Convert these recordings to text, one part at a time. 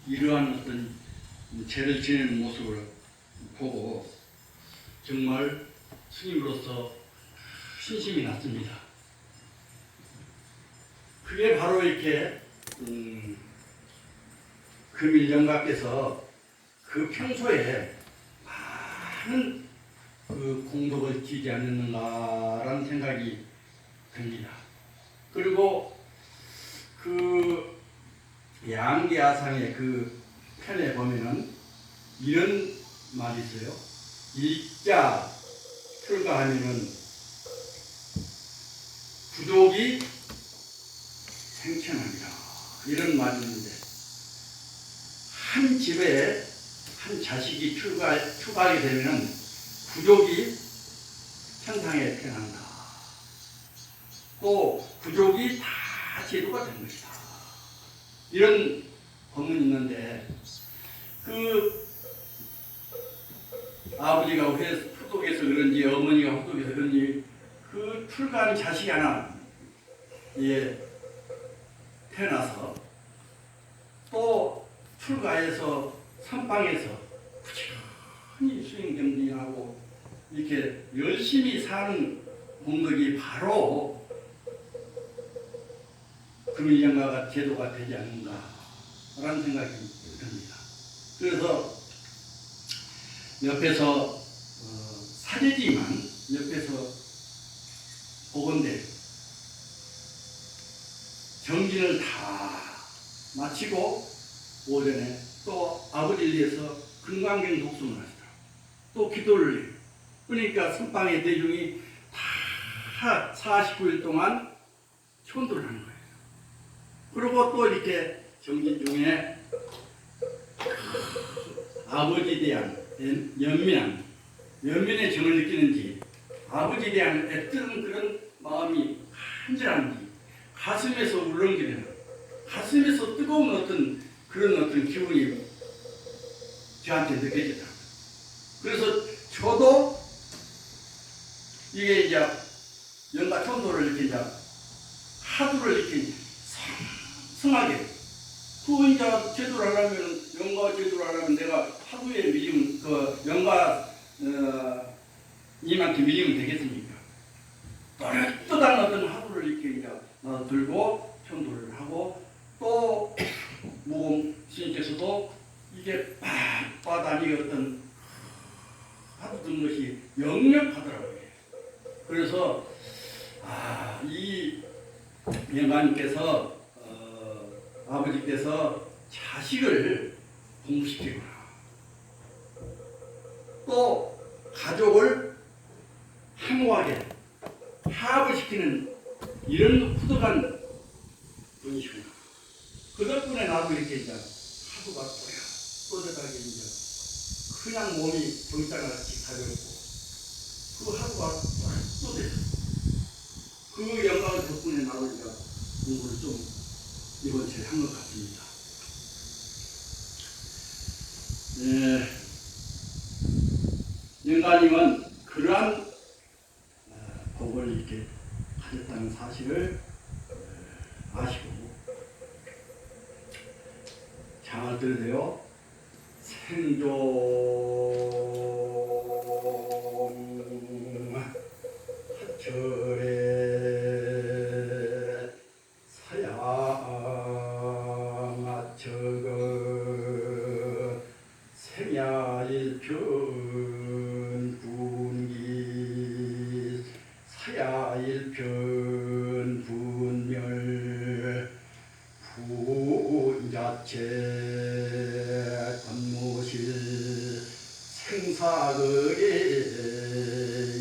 이러한 어떤 죄를 지내는 모습을 보고 정말 스님으로서 신심이 났습니다. 그게 바로 이렇게 금일영가께서 그 평소에 많은 그 공덕을 지지 않았는가라는 생각이 듭니다. 그리고 그 양계아상의 그 편에 보면은 이런 말이 있어요. 일자 출가하면은 부족이 생천합니다. 이런 말이 있는데, 한 집에 한 자식이 출가하게 되면은 부족이 천상에 태어난다. 또 부족이 다 제도가 된 것이다. 이런 법문이 있는데, 그 아버지가 후독해서 그런지 어머니가 후독해서 그런지 그 출가한 자식이 하나 태어나서 또 출가해서 선방에서 부지런히 수행정진하고 이렇게 열심히 사는 공덕이 바로 금일영가가 제도가 되지 않는가라는 생각이 듭니다. 그래서 옆에서 사제지만 옆에서 보건대 정진을 다 마치고 오전에 또 아버지를 위해서 금강경 독송을 하시더라고요. 또 기도를 해요. 그러니까 선방의 대중이 다 49일 동안 천도를 하는 거예요. 그리고 또 이렇게 정진 중에 아버지에 대한 연민의 정을 느끼는지, 아버지에 대한 애틋한 그런 마음이 간절한지, 가슴에서 울렁거리는, 가슴에서 뜨거운 그런 어떤 기분이 저한테 느껴지더라고요. 그래서 저도 이게 이제 영가 천도를 이렇게 이제 하두를 이렇게 성하게, 그 이제 제도를 하려면, 영가 제도를 하려면 내가 하두에 밀리면, 그 영가 님한테 밀리면 되겠습니까? 또렷한 어떤 하두를 이렇게 이제 들고 천도를 하고, 또 무공 스님께서도 이게 빳빳하니 어떤 하두 든 것이 역력하더라고요. 그래서 이 영가님께서 아버지께서 자식을 공부시키거나 또 가족을 행복하게 화합을 시키는 이런 후덕한 분이시구나. 그 덕분에 나도 이렇게 이제 하두가 또렷하게 이제 그냥 몸이 정장같이 가볍고 그 하두가 또렷. 그 영광 덕분에 나도 이제 공부를 좀 이번 주에 한 것 같습니다. 영가님은 그러한 복을 이렇게 가졌다는 사실을 아시고 장을 들으세요. 생존 하철에 일편분기 사야일편분멸 분자체 건무실 생사거리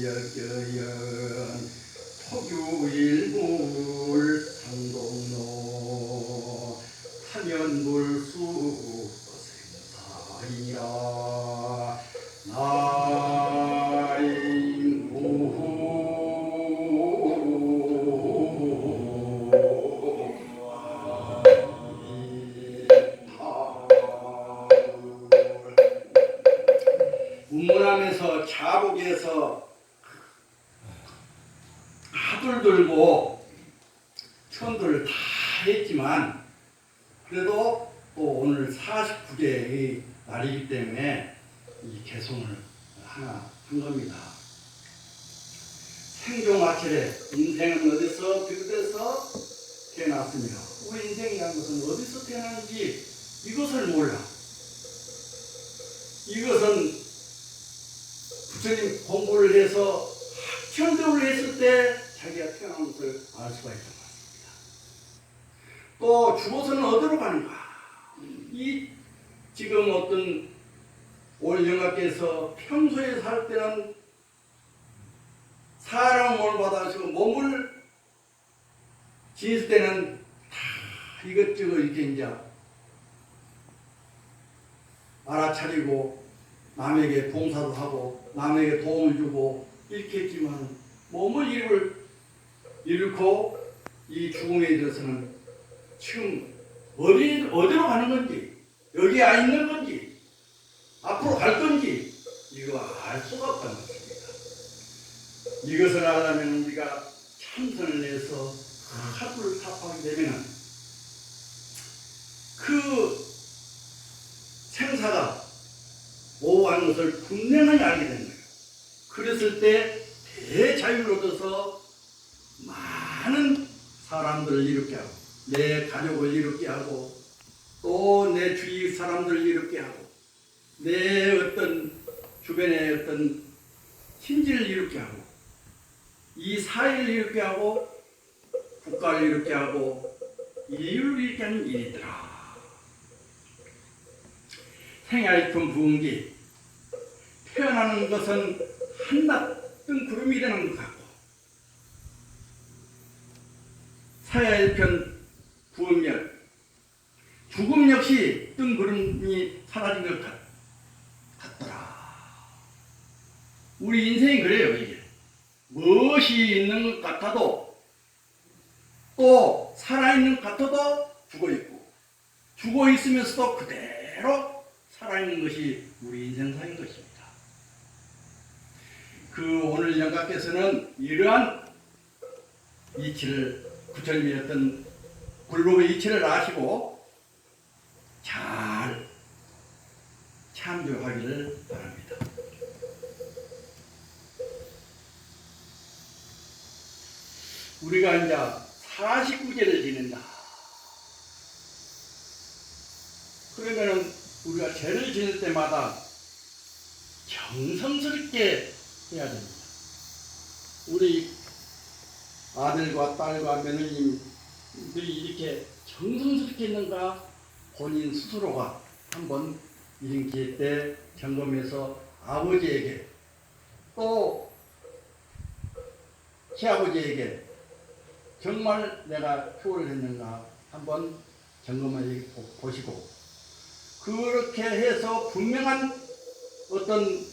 역여연 토규일물 상동로 타면불수 생사이라 문문하면서 자복에서 하들 들고 천도를 다 했지만 그래도 또 오늘 49개의 날이기 때문에 이 개송을 하나 한 겁니다. 생존화철에 인생은 어디서 비롯해서 태어났습니다. 우리 인생이라는 것은 어디서 태어나는지 이것을 몰라. 이것은 부처님 공부를 해서 학천도를 했을 때 자기가 태어난 것을 알 수가 있는 것입니다. 또 죽어서는 어디로 가는가? 이 지금 어떤 오늘 영가께서 평소에 살 때는 사람 몸을 받아서 몸을 지을 때는 다 이것저것 이렇게 이제 알아차리고 남에게 봉사도 하고 남에게 도움을 주고 이렇게 했지만 몸을 잃고 이 죽음에 이르러서는 지금 어디로 가는 건지 여기에 와 있는 건지 앞으로 갈 건지 이거 알 수가 없다는 것입니다. 이것을 알려면 우리가 참선을 해서 하루를 타파하게 되면 그 생사가 오가는 것을 분명히 알게 되는 거예요. 그랬을 때 대자유를 얻어서 많은 사람들을 이롭게 하고 내 가족을 이롭게 하고 또 내 주위 사람들을 이롭게 하고 내 어떤 주변의 어떤 신지를 이롭게 하고 이 사회를 이롭게 하고 국가를 이롭게 하고 인류를 이롭게 하는 일이더라. 생활품 부흥기 태어나는 것은 한낮 뜬 구름이 일어난 것 같고 사야일편 부흥멸 죽음 역시 뜬 구름이 사라진 것 같더라. 우리 인생이 그래요. 이게 무엇이 있는 것 같아도 또 살아있는 것 같아도 죽어있고 죽어있으면서도 그대로 살아있는 것이 우리 인생사인 것입니다. 그 오늘 영가께서는 이러한 이치를 부처님의 어떤 굴복의 이치를 아시고 잘 참조하기를 바랍니다. 우리가 이제 49제를 지낸다. 그러면은 우리가 죄를 지낼 때마다 정성스럽게 해야 됩니다. 우리 아들과 딸과 며느님들이 이렇게 정성스럽게 했는가 본인 스스로가 한번 이런 기회 때 점검해서 아버지에게 또 시아버지에게 정말 내가 효를 했는가 한번 점검해 보시고 그렇게 해서 분명한 어떤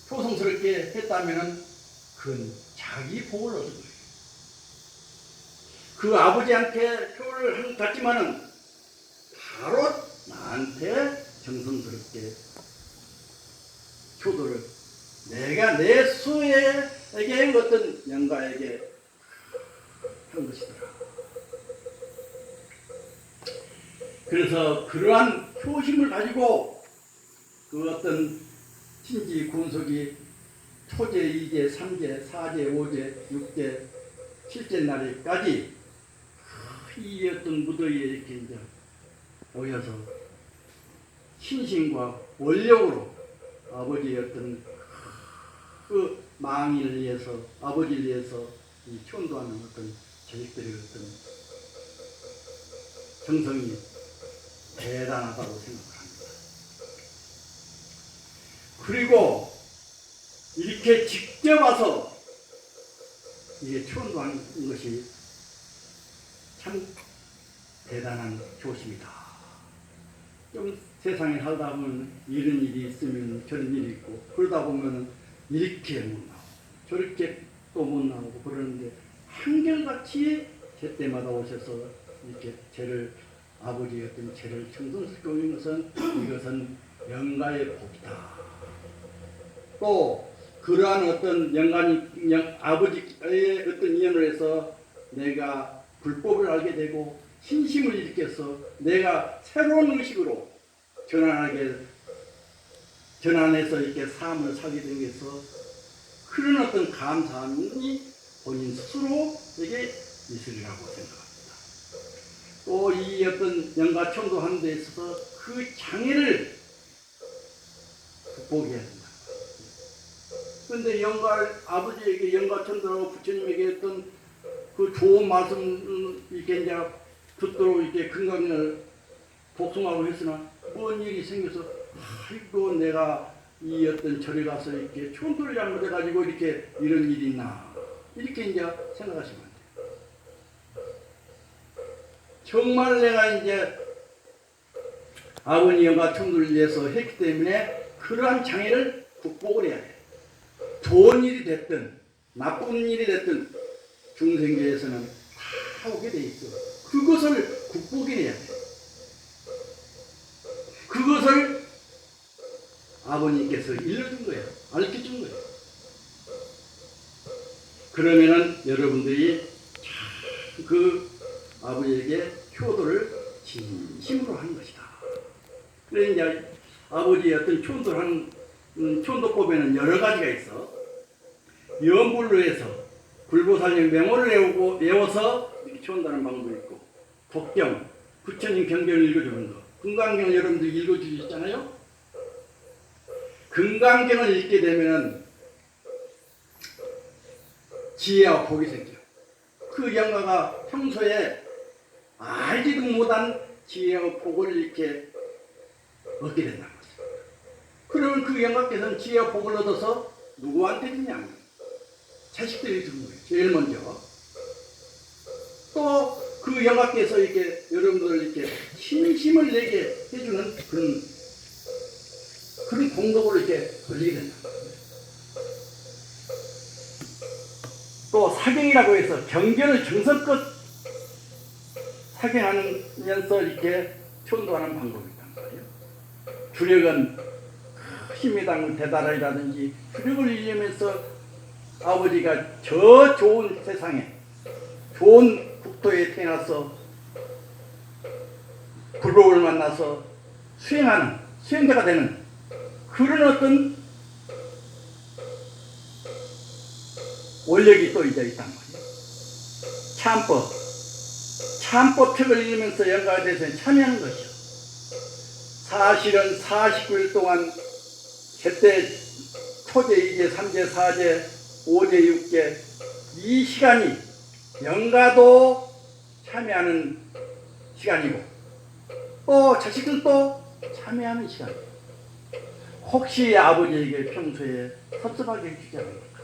효성스럽게 했다면 그건 자기 복을 얻은 거예요. 그 아버지한테 효를 갖지만은 바로 나한테 정성스럽게 효도를 내가 내 수에게 어떤 영가에게 한 것이더라. 그래서 그러한 효심을 가지고 그 어떤 신지 군속이 초제, 2제, 3제, 4제, 5제, 6제, 7제 날에까지 이 어떤 무더위에 이렇게 이제 모여서 신심과 원력으로 아버지의 어떤 그 망인을 위해서 아버지를 위해서 이 천도하는 어떤 자식들의 어떤 정성이 대단하다고 생각을 합니다. 그리고 이렇게 직접 와서 이게 천도하는 것이 참 대단한 조심이다. 좀 세상에 살다 보면 이런 일이 있으면 저런 일이 있고 그러다 보면 이렇게 못 나오고 저렇게 또 못 나오고 그러는데 한결같이 제때마다 오셔서 이렇게 죄를 아버지의 어떤 죄를 청성스럽게 올린 것은 이것은 영가의 복이다. 또 그러한 어떤 아버지의 어떤 인연을 해서 내가 불법을 알게 되고 신심을 일으켜서 내가 새로운 의식으로 전환해서 이렇게 삶을 살게 된 것에서 그런 어떤 감사함이 본인 스스로에게 있으리라고 생각합니다. 또 이 어떤 영가천도하는 데 있어서 그 장애를 극복해야 된다. 그런데 아버지에게 영가천도하고 부처님에게 했던 그 좋은 말씀 이렇게 이제 듣도록 이렇게 건강을 복숭하고 했으나 뭔 일이 생겨서 아이고 내가 이 어떤 절에 가서 이렇게 천도를 잘못해가지고 이렇게 이런 일이 있나 이렇게 이제 생각하시면 안 돼요. 정말 내가 이제 아버지 영가 천도를 위해서 했기 때문에 그러한 장애를 극복을 해야 돼. 좋은 일이 됐든 나쁜 일이 됐든 중생계에서는 다 오게 돼 있어. 그것을 극복해야 돼. 그것을 아버님께서 일러준 거예요. 알려준 거예요. 그러면은 여러분들이 그 아버지에게 효도를 진심으로 하는 것이다. 그래서 이제 아버지의 어떤 천도를 하는 천도법에는 여러 가지가 있어. 염불로 해서 불보살령 명호를 외워서 이렇게 천도하는 방법이 있고, 독경, 부처님 경전을 읽어주는 거, 금강경을 여러분들 읽어주셨잖아요. 금강경을 읽게 되면은 지혜와 복이 생겨. 그 영가가 평소에 알지도 못한 지혜와 복을 이렇게 얻게 된다는 거죠. 그러면 그 영가께서는 지혜와 복을 얻어서 누구한테 주냐면 자식들이 주는 거예요. 제일 먼저. 또 그 영가께서 이렇게 여러분들을 이렇게 신심을 내게 해주는 그런 공덕으로 이렇게 걸리게 된다. 또 사경이라고 해서 경전을 정성껏 사경하면서 이렇게 천도하는 방법이 있단 말이에요. 주력은 힘이당 대달이라든지 주력을 이루면서 아버지가 저 좋은 세상에 좋은 국토에 태어나서 불법을 만나서 수행자가 되는 그런 어떤 원력이 또 이제 있단 말이에요. 참법책을 읽으면서 영가에 대해서 참여하는 것이요. 사실은 49일 동안 제때 초제, 2제, 3제, 4제, 5제, 6제 이 시간이 영가도 참여하는 시간이고 또 자식들도 참여하는 시간이에요. 혹시 아버지에게 평소에 섭섭하게 해주지 않습니까?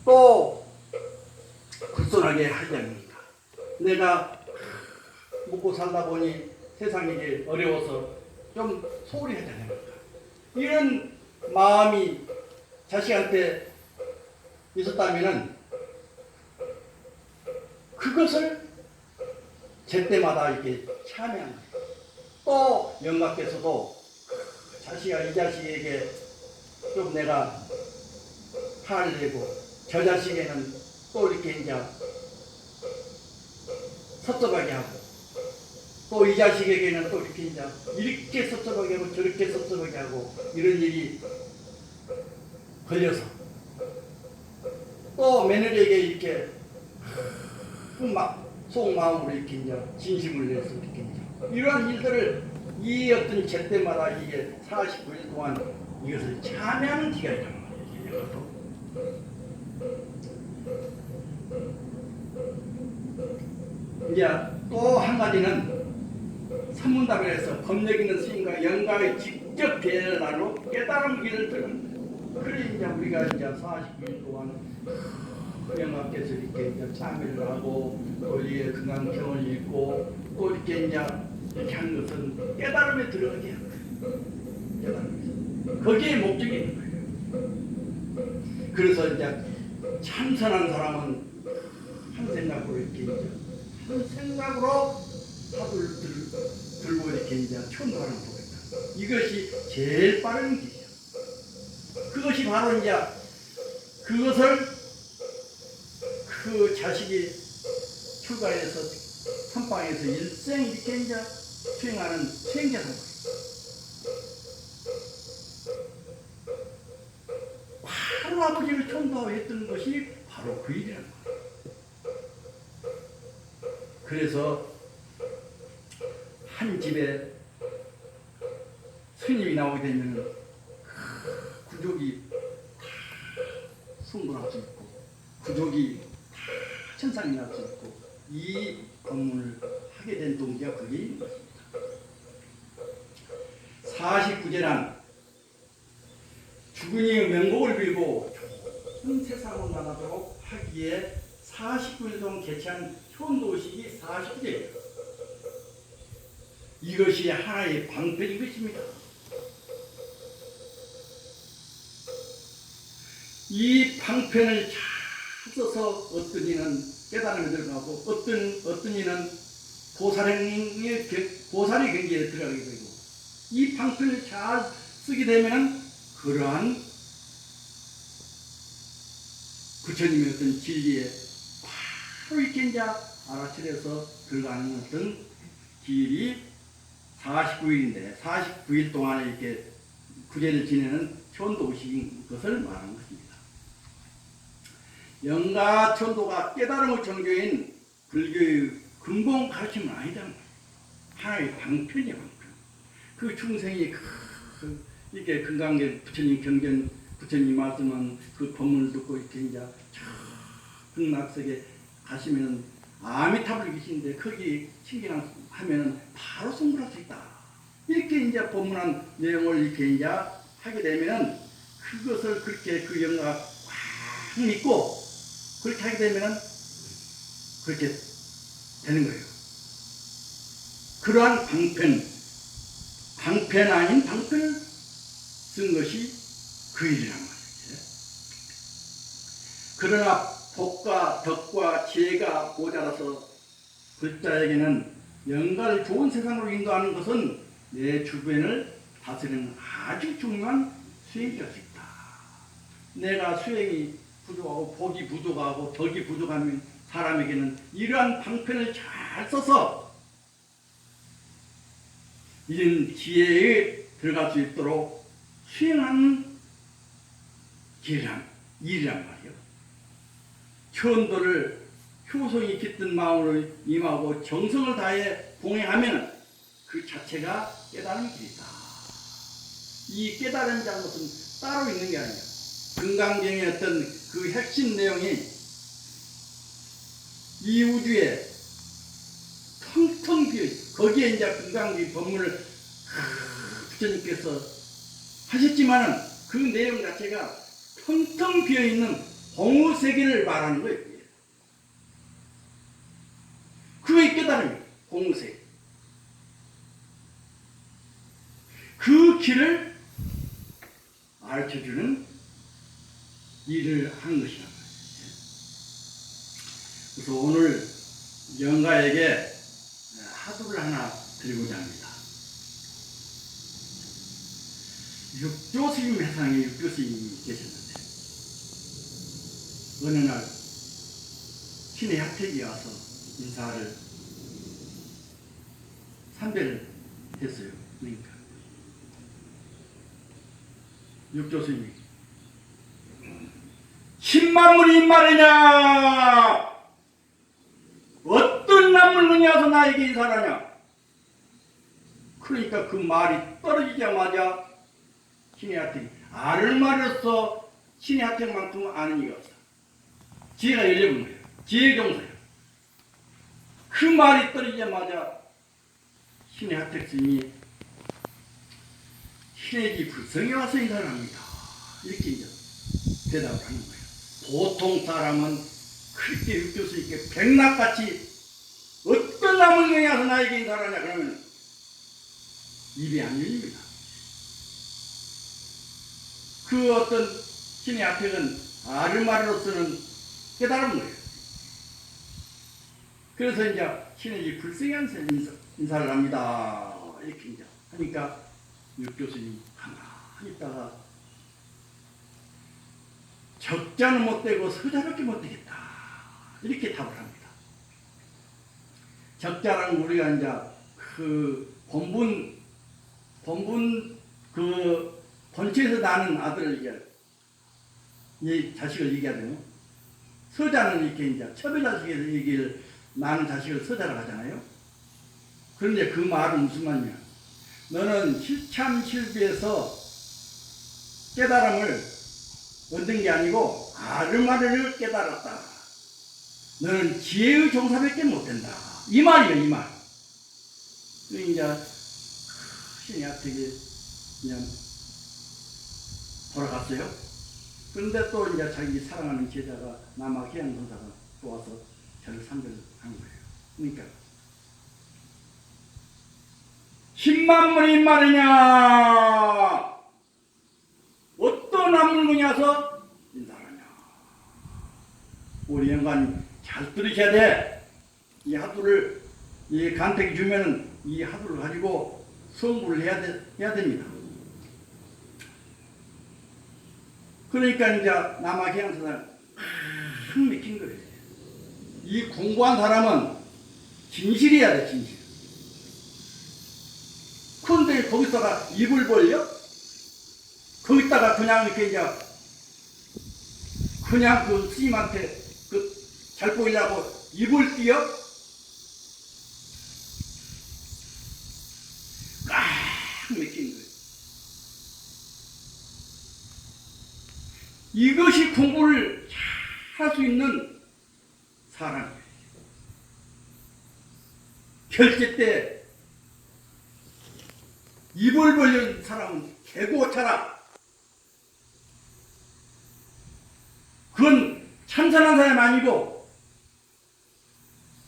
또 불손하게 하지 않습니까? 내가 먹고 살다 보니 세상이 어려워서 좀 소홀히 하지 않습니까? 이런 마음이 자식한테 있었다면은 그것을 제때마다 이렇게 참여하는 거예요. 또 영가께서도 이 자식에게 좀 내가 화를 내고 저 자식에는 또 이렇게 이제 섭섭하게 하고 또 이 자식에게는 또 이렇게 섭섭하게 하고 저렇게 섭섭하게 하고 이런 일이 걸려서 또 며느리에게 이렇게 속마음으로 이렇게 이제 진심을 내서 이렇게 이제 이러한 일들을 이 어떤 제때마다 이게 49일 동안 이것을 참여하는 기가 있단 말이에요. 이제 또 한 가지는 산문답을 해서 법력 있는 스님과 영가의 직접 대화로 깨달은 길을 들어간다. 그래 이제 우리가 이제 49일 동안 영가께서 이렇게 이제 참여를 하고 또 이게 금강경을 읽고 또 이렇게 이제 이렇게 한 것은 깨달음에 들어가게 하는 거예요. 깨달음에. 거기에 목적이 있는 거예요. 그래서 이제 참선한 사람은 한 생각으로 이렇게 이제 한 생각으로 화두를 들고 이렇게 이제 천도하는 거겠다. 이것이 제일 빠른 길이에요. 그것이 바로 이제 그것을 그 자식이 출가해서 선방에서 일생 이렇게 이제 수행하는 수행자상. 바로 아버지를 천도했던 것이 바로 그 일이라는 거예요. 그래서 한 집에 스님이 나오게 되면 구족이 승분할 수 있고 구족이 천상이 날 수 있고 이 법문을 하게 된 동기가 그게 있는 것입니다. 49제란 주군이 명복을 빌고 좋은 세상으로 나가도록 하기에 49일 동안 개최한 효도식이 49제예요. 이것이 하나의 방편인 것입니다. 이 방편을 잘 써서 어떤 이는 깨달음에 들어가고 어떤 이는 보살의 경지에 들어가게 되고 이 방편을 잘 쓰게 되면 그러한 부처님의 어떤 진리에 바로 이렇게 이제 알아차려서 들어가는 어떤 길이 49일인데 49일 동안에 이렇게 구제를 지내는 천도식인 것을 말하는 것입니다. 영가천도가 깨달음의 종교인 불교의 근본 가르침은 아니다. 하나의 방편이야, 방편. 그 중생이 이렇게 금강경 부처님 경전 부처님 말씀은 그 법문을 듣고 이렇게 이제 극락석에 가시면은 아미타불 계신데 거기 신경하면은 바로 성불할 수 있다. 이렇게 이제 법문한 내용을 이렇게 이제 하게 되면은 그것을 그렇게 그 영가 확 믿고 그렇게 하게 되면은 그렇게 되는 거예요. 그러한 방편 아닌 방편을 쓴 것이 그 일이란 말이에요. 그러나 복과 덕과 지혜가 모자라서 불자에게는 영가를 좋은 세상으로 인도하는 것은 내 주변을 다스리는 아주 중요한 수행이 될 수 있다. 내가 수행이 부족하고 복이 부족하고 덕이 부족하면 사람에게는 이러한 방편을 잘 써서 이런 지혜에 들어갈 수 있도록 수행하는 일이란 말이에요. 천도를 효성이 깃든 마음으로 임하고 정성을 다해 봉행하면 그 자체가 깨달은 길이다. 이 깨달음이라는 것은 따로 있는 게 아니에요. 금강경의 어떤 그 핵심 내용이 이 우주에 텅텅 비어있어요. 거기에 이제 금강경 법문을 부처님께서 하셨지만은 그 내용 자체가 텅텅 비어있는 공의세계를 말하는 거예요. 그게 깨달음이에요. 공의세계. 그 길을 가르쳐주는 일을 한 것이란 말이에요. 그래서 오늘 영가에게 화두를 하나 드리고자 합니다. 육조스님 회상에 육조스님이 계셨는데 어느 날 신의 혜택이 와서 인사를 삼배를 했어요. 그러니까 육조스님이 10만물이 인말이냐 어떤 남물느냐 와서 나에게 인사를 하냐. 그러니까 그 말이 떨어지자마자 신의 혜택이 아는 말로써 신의 혜택만큼 아는 이가 없어. 지혜가 열려본 거예요. 지혜 경서예요. 그 말이 떨어지자마자 신의 혜택 스님이 신의 집 불성에 와서 인사를 합니다. 이렇게 이제 대답을 하는 거예요. 보통 사람은 그렇게 육교수님께 백낙같이 어떤 남을 경에 와서 나에게 인사를 하냐 그러면 입이 안 열립니다. 그 어떤 신의 혜택은 아르마리로서는 깨달은 거예요. 그래서 이제 신의 집 불성에 와서 인사를 합니다. 이렇게 이제 하니까 육교수님이 가만히 있다가 적자는 못되고 서자밖에 못되겠다. 이렇게 답을 합니다. 적자랑 우리가 이제 그 본분 그 본체에서 나는 아들을 이 자식을 얘기하잖아요. 서자는 이렇게 이제 첩의 자식에서 얘기를 나는 자식을 서자라고 하잖아요. 그런데 그 말은 무슨 말이냐? 너는 실참실비에서 깨달음을 얻은 게 아니고 아르마를 깨달았다. 너는 지혜의 종사밖에 못된다. 이 말이에요, 이 말. 이제 신이 어떻게 그냥 돌아갔어요. 그런데 또 이제 자기 사랑하는 제자가 남아기양 선사가 또 와서 저를 상대를 한 거예요. 그러니까 10만문이 말이냐? 어떤 남문이냐서 인사하냐? 우리 영관 잘 들으셔야 돼. 이 하두를 이 간택이 주면은 이 하두를 가지고 성불을 해야 됩니다. 그러니까 이제 남아기양 선사가 큰 맥힌 거예요. 이 공부한 사람은 진실해야 돼, 진실. 그런데 거기다가 입을 벌려? 거기다가 그냥 이렇게 이제 그냥 그 스님한테 그 잘 보이려고 입을 띄어? 꽉 맥힌 거예요. 이것이 공부를 할 수 있는 사람이에요. 결제 때 입을 벌린 사람은 개고쳐라. 그건 참선한 사람이 아니고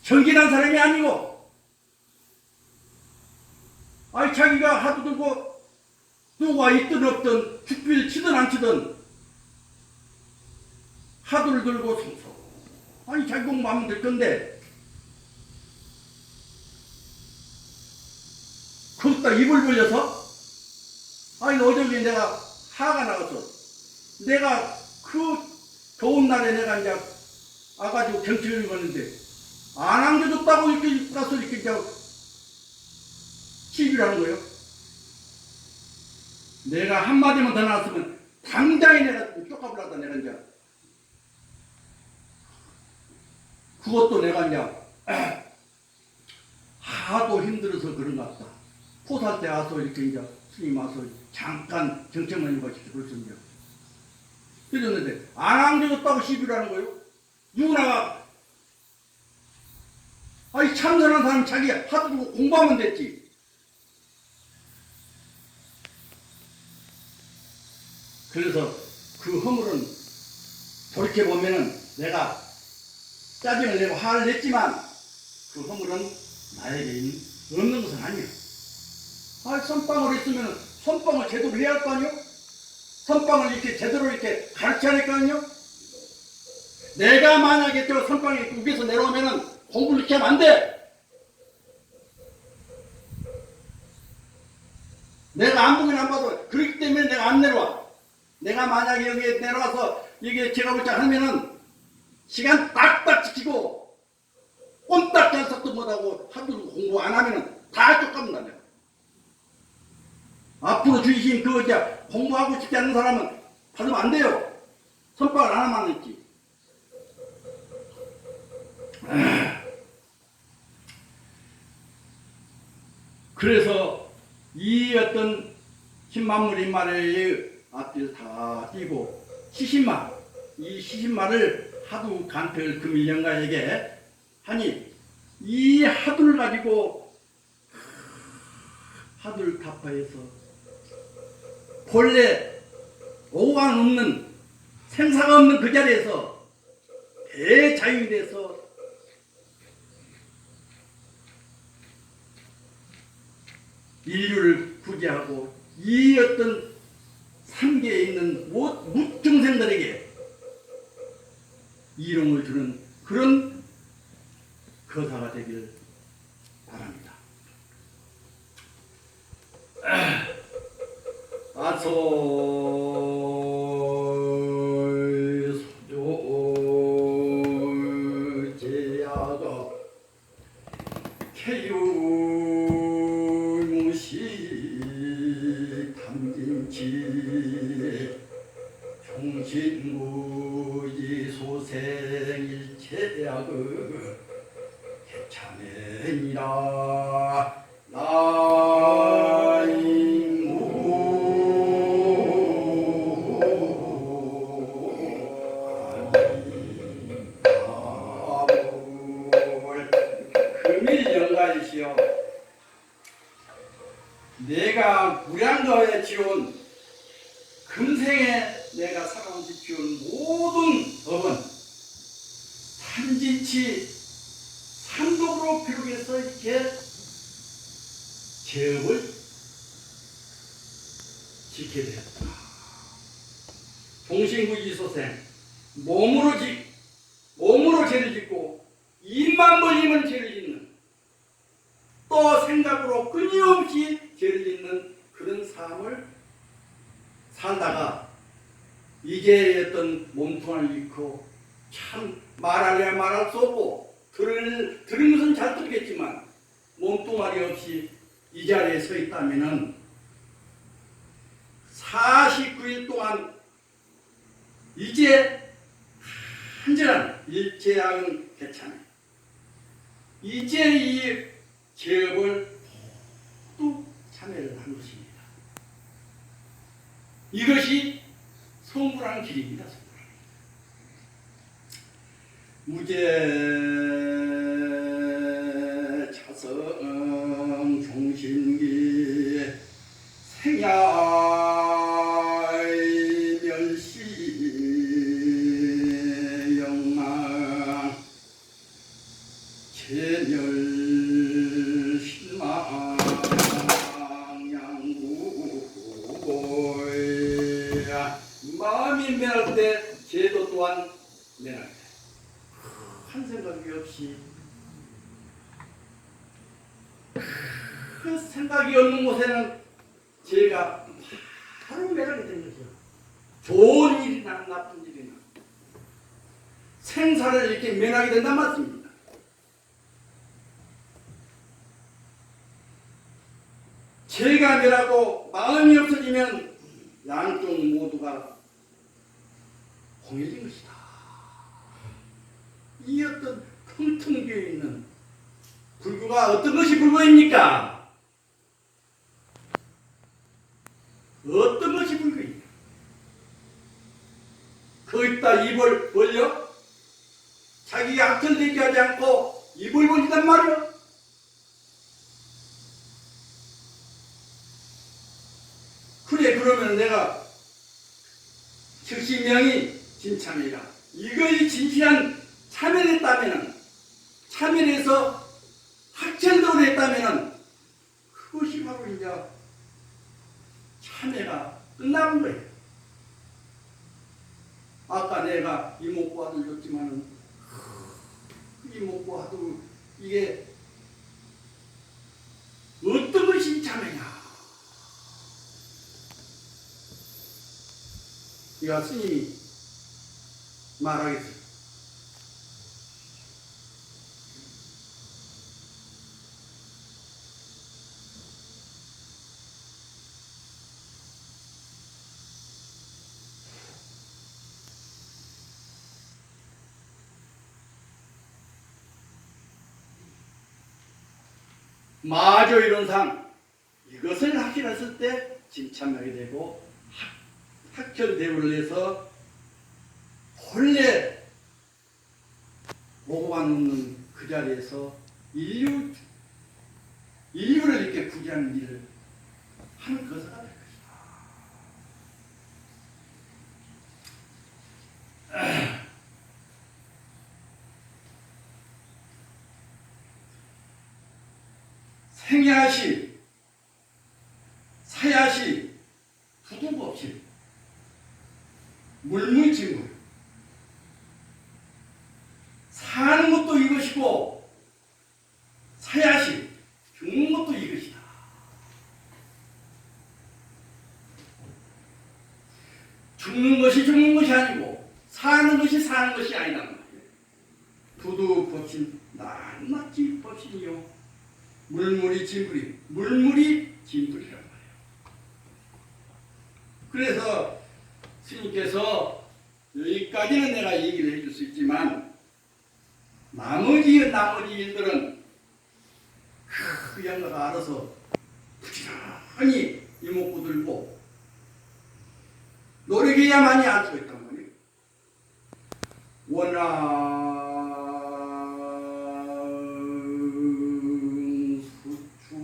정진한 사람이 아니고 아니 자기가 하도 들고 누가 있든 없든 죽비를 치든 안 치든 하도를 들고 성소 아니 자기 공부하면 될 건데 거기다 입을 벌려서 아니 어저께 내가 화가 나갔어. 내가 그 더운 날에 내가 이제 와가지고 경치를 입었는데 안 안겨줬다고 이렇게 가서 이렇게 이제 시비를 하는 거예요. 내가 한마디만 더 나왔으면 당장에 내가 쫓아버렸다 내가 이제 그것도 내가 이제 하도 힘들어서 그런 것 같다. 포살 때 와서 이렇게 이제 스님 와서 잠깐 정책만 입어주시고 그래서 이제 그랬는데 안 안겨줬다고 시비를 하는 거예요. 누구나가 아니 참선한 사람 자기 하도 두고 공부하면 됐지. 그래서 그 허물은 돌이켜보면은 내가 짜증을 내고 화를 냈지만 그 허물은 나에게 없는 것은 아니야. 아, 선빵을 했으면 선빵을 제대로 해야 할 거 아니요? 선빵을 이렇게 제대로 이렇게 가르쳐야 할 거 아니요? 내가 만약에 저 선빵이 위에서 내려오면은 공부를 이렇게 하면 안 돼! 내가 안 보긴 안 봐도 그렇기 때문에 내가 안 내려와. 내가 만약에 여기에 내려와서 이게 제가 볼자 하면은 시간 딱딱 지키고 꼼딱 잔석도 못하고 하도 공부 안 하면은 다 쫓아간다 내가. 앞으로 주의심 그거 이제 공부하고 싶지 않는 사람은 받으면 안 돼요. 선빵을 안 하면 안 했지. 그래서 이 어떤 10만물 인말의 앞뒤를 다 띄고 시신말, 이 시신말을 하두 간택을 금일령가에게 하니 이 하두를 가지고 하두를 타파해서 본래 오감 없는 생사가 없는 그 자리에서 대자유이 돼서 인류를 구제하고 이 어떤 삼계에 있는 무증생들에게 이름을 주는 그런 거사가 되기를 바랍니다. 소조제야가 내가 무량거에 지어온 금생에 내가 살아오면서 지어온 모든 법은 삼지치 삼독으로 비롯해서 이렇게 제업을 지켜야 되었다. 동신구지소생 몸으로 죄를 짓고 입만 벌리면 죄를 짓는, 또 생각으로 끊임없이 죄를 짓는 그런 삶을 살다가 이제 어떤 몸통을 잃고 참 말할래 말할 수 없고 들은 것은 잘 들겠지만 몸뚱아리 없이 이 자리에 서 있다면은 49일 동안 이제 한절한 일제약은 괜찮아요. 이제 이 제업을 또 참여를 한 것입니다. 이것이 성불하는 길입니다. 무제 차성 종신기 생야의 멸시 영망 제멸 신망 양구고야. 마음이 면할 때 제도 또한 면할 때 한 생각이 없이, 그 생각이 없는 곳에는 제가 바로 매력이 된 거죠. 좋은 일이나 나쁜 일이나 생사를 이렇게 면하게 된단 말씀입니다. 제가 면하고 마음이 없어지면 양쪽 모두가 공해진 것이다. 이 어떤 텅텅 비어있는 불구가 어떤 것이 불구입니까? 어떤 것이 불구입니까? 거기다 입을 벌려? 자기가 악천되게 하지 않고 입을 벌리단 말이야. 그래, 그러면 내가 70명이 진참이라 이것이 진실한 참여를 했다면, 참여해서 학천도를 했다면 그것이 바로 이제 참여가 끝나는 거예요. 아까 내가 이목구 아들 줬지만 이목구 아들 이게 어떤 것이 참여냐? 이가 스님이 말하겠어요. 마저 이론상 이것을 확실했을 때 진참하게 되고 학천 대우를 해서 본래 보고가 놓는 그 자리에서 인류를 이렇게 구제하는 일을 하는 것을 될 것이다. 생야시, 사야시, 부두법실, 물물진물. 사는 것도 이것이고 사야시, 죽는 것도 이것이다. 죽는 것이 아니고 사는 것이 아니란 말이에요. 부두법실, 낱낱이 법실이요. 물물이 진불이란 말이에요. 그래서 스님께서 여기까지는 내가 얘기를 해줄 수 있지만 나머지 일들은 그 양가가 알아서 부지런히 이목구 들고 노력해야만이 알 수 있단 말이에요. 원하 수추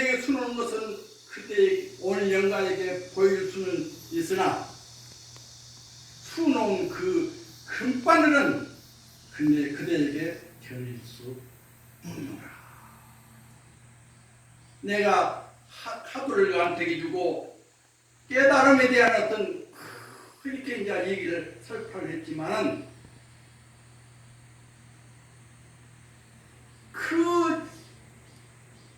그대에게 수놓은 것은 그대 오늘 영가에게 보일 수는 있으나 수놓은 그 금바늘은 그대에게 드릴 수 없노라. 내가 하도를 간택해 주고 깨달음에 대한 어떤 그렇게 이제 얘기를 설파를 했지만은 그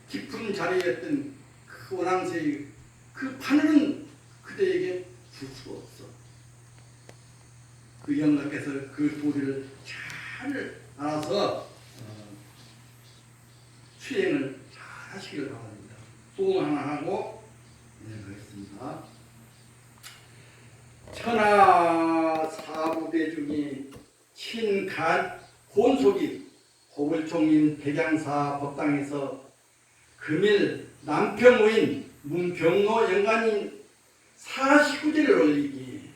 깊은 자리에 있던 그 원앙새의 그 바늘은 그대에게 줄 수가 없어. 그 영가께서 그 도리를 잘 알아서 수행을 잘 하시길 바랍니다. 소원 하나 하고 가겠습니다. 천하 사부대중이 혼속이 호불총인 백양사 법당에서 금일 남평우인 문병로 영관인 49제를 올리기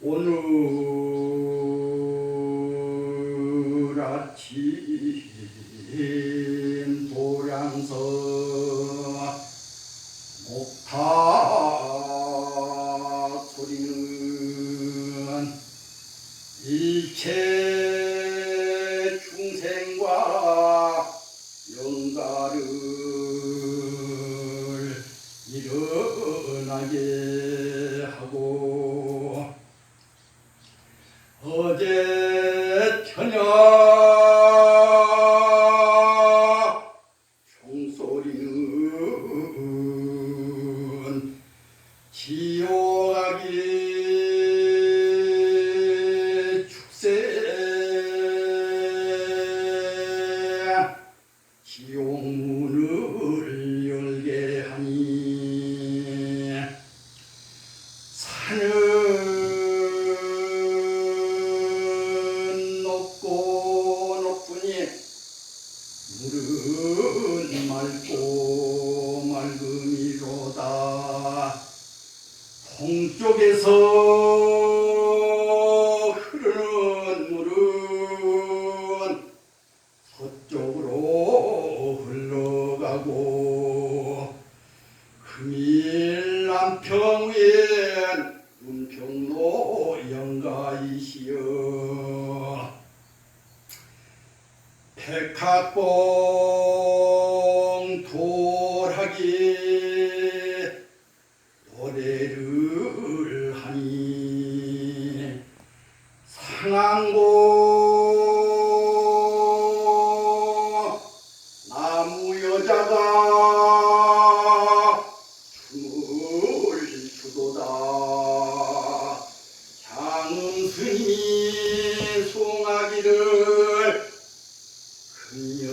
오늘 아침 도량서 목타 소리는 일체 중생과 영가를 일어나게 하고 어제 저녁 종소리는 지옥하기 축세 지옥문을 열게 하니 산은 높고 높으니 물은 맑고 맑음이로다. 동쪽에서 흐르는 물은 서쪽으로 흘러가고 금일 남평위엔 문평로 영가이시여 백합봉 돌하기 노래를 하니 상안고 나무 여자가 춤을 추도다. 장음스님이 송하기를 금년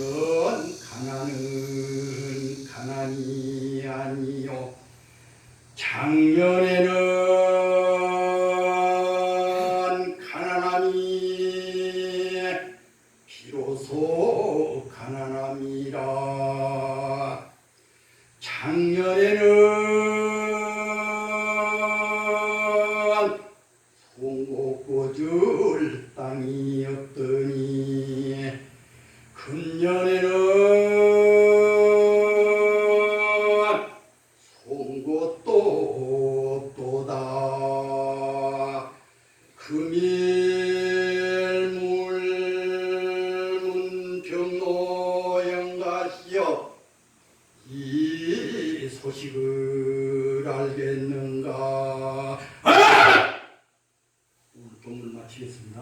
가난은 가난이 아니요 작년에는 가난함이 비로소 가난함이라. 작년에는 송곳 꽂을 땅이 없더니 금년에는 송곳도 또다. 금일 문병로 영가시여 이 소식을 알겠는가? 오늘 종을 마치겠습니다.